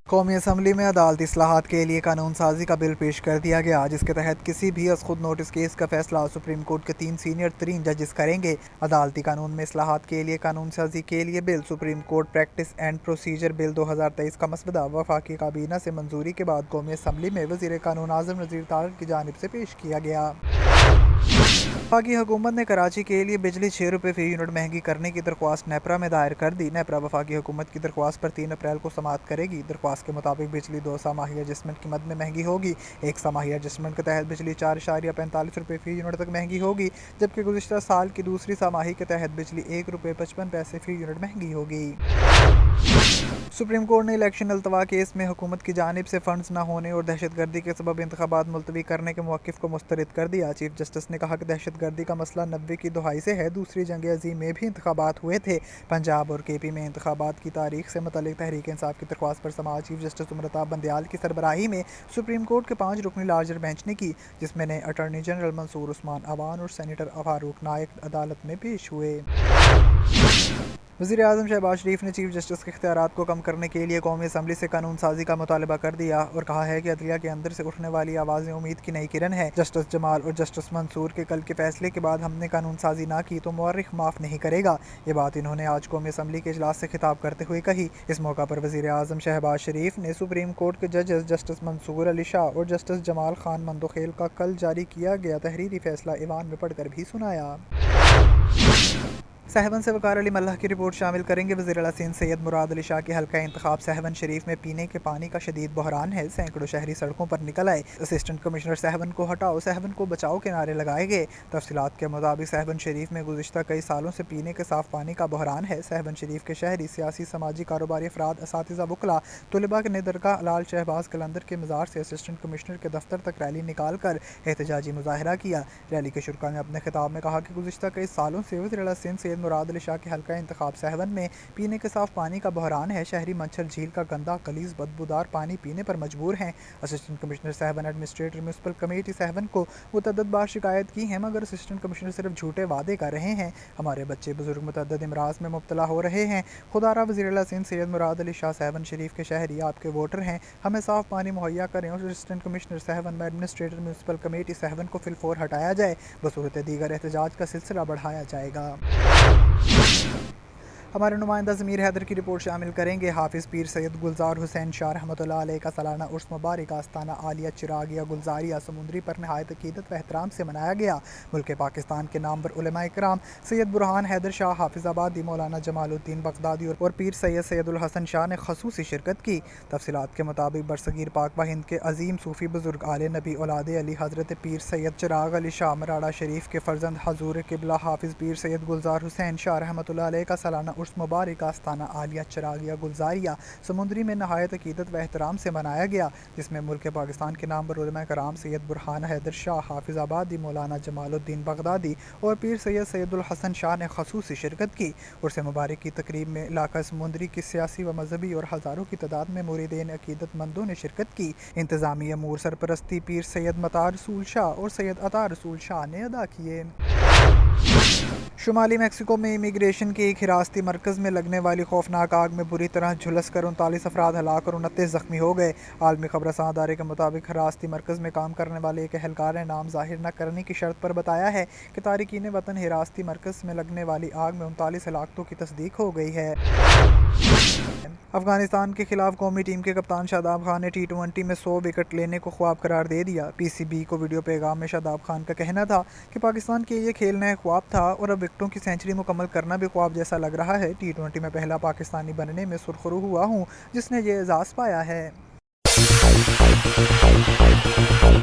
قومی اسمبلی میں عدالتی اصلاحات کے لیے قانون سازی کا بل پیش کر دیا گیا، جس کے تحت کسی بھی از خود نوٹس کیس کا فیصلہ سپریم کورٹ کے 3 سینئر ترین ججز کریں گے۔ عدالتی قانون میں اصلاحات کے لیے قانون سازی کے لیے bill Supreme Court practice and procedure bill 2023 کا مسودہ وفاقی کابینہ سے منظوری کے بعد قومی اسمبلی میں وزیر قانون اعظم نذیر طارق کی جانب سے پیش کیا گیا۔ وفاقی حکومت نے کراچی کے لیے بجلی 6 روپے فی یونٹ مہنگی کرنے کی درخواست نیپرا میں دائر کر دی۔ نیپرا وفاقی حکومت کی درخواست پر 3 اپریل کو سماعت کرے گی۔ درخواست کے مطابق بجلی 2 سہ ماہی ایڈجسٹمنٹ کی مد میں مہنگی ہوگی۔ 1 سہ ماہی ایڈجسٹمنٹ کے تحت بجلی 4.45 روپے فی یونٹ تک مہنگی ہوگی، جبکہ گزشتہ سال کی دوسری سہ ماہی کے تحت بجلی 1 روپے 55 پیسے فی یونٹ مہنگی ہوگی۔ سپریم کورٹ نے الیکشن التوا کیس میں حکومت کی جانب سے فنڈز نہ ہونے اور دہشت گردی کے سبب انتخابات ملتوی کرنے کے موقف کو مسترد کر دیا۔ چیف جسٹس نے کہا کہ دہشت گردی کا مسئلہ 90 کی دہائی سے ہے۔ دوسری جنگ عظیم میں بھی انتخابات ہوئے تھے۔ پنجاب اور کے پی میں انتخابات کی تاریخ سے متعلق تحریک انصاف کی درخواست پر سماعت چیف جسٹس امرتا بندیال کی سربراہی میں سپریم کورٹ کے 5 رکنی لارجر بینچ نے کی، جس میں نئے اٹارنی جنرل منصور عثمان اوان اور سینیٹر فاروق نائک عدالت میں پیش ہوئے۔ وزیر اعظم شہباز شریف نے چیف جسٹس کے اختیارات کو کم کرنے کے لیے قومی اسمبلی سے قانون سازی کا مطالبہ کر دیا اور کہا ہے کہ عدلیہ کے اندر سے اٹھنے والی آوازیں امید کی نئی کرن ہے۔ جسٹس جمال اور جسٹس منصور کے کل کے فیصلے کے بعد ہم نے قانون سازی نہ کی تو مورخ معاف نہیں کرے گا۔ یہ بات انہوں نے آج قومی اسمبلی کے اجلاس سے خطاب کرتے ہوئے کہی۔ اس موقع پر وزیر اعظم شہباز شریف نے سپریم کورٹ کے ججز جسٹس منصور علی شاہ اور جسٹس جمال خان مندوخیل کا کل جاری کیا گیا تحریری فیصلہ ایوان میں پڑھ کر بھی سنایا۔ سہون سے وقار علی ملح کی رپورٹ شامل کریں گے۔ وزیر اعلیٰ سندھ سید مراد علی شاہ کے حلقہ انتخاب سہون شریف میں پینے کے پانی کا شدید بحران ہے۔ سینکڑوں شہری سڑکوں پر نکل آئے۔ اسسٹنٹ کمشنر سہون کو ہٹاؤ، سہون کو بچاؤ کے نعرے لگائے گئے۔ تفصیلات کے مطابق سہون شریف میں گزشتہ کئی سالوں سے پینے کے صاف پانی کا بحران ہے۔ سہون شریف کے شہری، سیاسی، سماجی، کاروباری افراد، اساتذہ، وکلاء، طلباء نے درگاہ لال شہباز قلندر کے مزار سے اسسٹنٹ کمشنر کے دفتر تک ریلی نکال کر احتجاجی مظاہرہ کیا۔ ریلی کے شرکاء نے اپنے خطاب میں کہا کہ گزشتہ کئی سالوں سے وزیر اعلیٰ سندھ سید مراد علی شاہ کے حلقہ انتخاب سہون میں پینے کے صاف پانی کا بحران ہے۔ شہری منچھل جھیل کا گندا، غلیظ، بدبودار پانی پینے پر مجبور ہیں۔ اسسٹنٹ کمشنر سہون ایڈمنسٹریٹر میونسپل کمیٹی سہون کو متعدد بار شکایت کی ہے، مگر اسسٹنٹ کمشنر صرف جھوٹے وعدے کر رہے ہیں۔ ہمارے بچے بزرگ متعدد امراض میں مبتلا ہو رہے ہیں۔ خدا وزیر اعلیٰ سندھ سید مراد علی شاہ سہون شریف کے شہری آپ کے ووٹر ہیں، ہمیں صاف پانی مہیا کریں اور اسسٹنٹ کمشنر سہون میں ایڈمنسٹریٹر میونسپل کمیٹی سہون کو فی الفور ہٹایا جائے، بصورت دیگر احتجاج کا سلسلہ بڑھایا جائے گا۔ ہمارے نمائندہ ضمیر حیدر کی رپورٹ شامل کریں گے۔ حافظ پیر سید گلزار حسین شاہ رحمۃ اللہ علیہ کا سالانہ عرس مبارک آستانہ عالیہ چراغیہ گلزاریہ سمندری پر نہایت عقیدت و احترام سے منایا گیا۔ ملک پاکستان کے نامور علماء کرام سید برہان حیدر شاہ حافظ آبادی، مولانا جمال الدین بغدادی اور پیر سید سید الحسن شاہ نے خصوصی شرکت کی۔ تفصیلات کے مطابق برصغیر پاک و ہند کے عظیم صوفی بزرگ آل نبی اولاد علی حضرت پیر سید چراغ علی شاہ مراڑہ شریف کے فرزند حضور قبلہ حافظ پیر سید گلزار حسین شاہ رحمۃ اللہ علیہ کا سالانہ عرس مبارک آستانہ عالیہ چراغیہ گلزاریہ سمندری میں نہایت عقیدت و احترام سے منایا گیا، جس میں ملک پاکستان کے نامور علماء کرام سید برہان حیدر شاہ حافظ آبادی، مولانا جمال الدین بغدادی اور پیر سید سید الحسن شاہ نے خصوصی شرکت کی۔ عرس مبارک کی تقریب میں علاقہ سمندری کی سیاسی و مذہبی اور ہزاروں کی تعداد میں موریدین عقیدت مندوں نے شرکت کی۔ انتظامی امور سرپرستی پیر سید مطار رسول شاہ اور سید عطا رسول شاہ نے ادا کیے۔ شمالی میکسیکو میں امیگریشن کے ایک حراستی مرکز میں لگنے والی خوفناک آگ میں بری طرح جھلس کر 39 افراد ہلاک اور 29 زخمی ہو گئے۔ عالمی خبررساں ادارے کے مطابق حراستی مرکز میں کام کرنے والے ایک اہلکار نے نام ظاہر نہ کرنے کی شرط پر بتایا ہے کہ تارکین وطن حراستی مرکز میں لگنے والی آگ میں 39 ہلاکتوں کی تصدیق ہو گئی ہے۔ افغانستان کے خلاف قومی ٹیم کے کپتان شاداب خان نے T20 میں 100 وکٹ لینے کو خواب قرار دے دیا۔ پی سی بی کو ویڈیو پیغام میں شاداب خان کا کہنا تھا کہ پاکستان کے لیے کھیلنا ایک خواب تھا اور اب وکٹوں کی سینچری مکمل کرنا بھی خواب جیسا لگ رہا ہے۔ T20 میں پہلا پاکستانی بننے میں سرخرو ہوا ہوں جس نے یہ اعزاز پایا ہے۔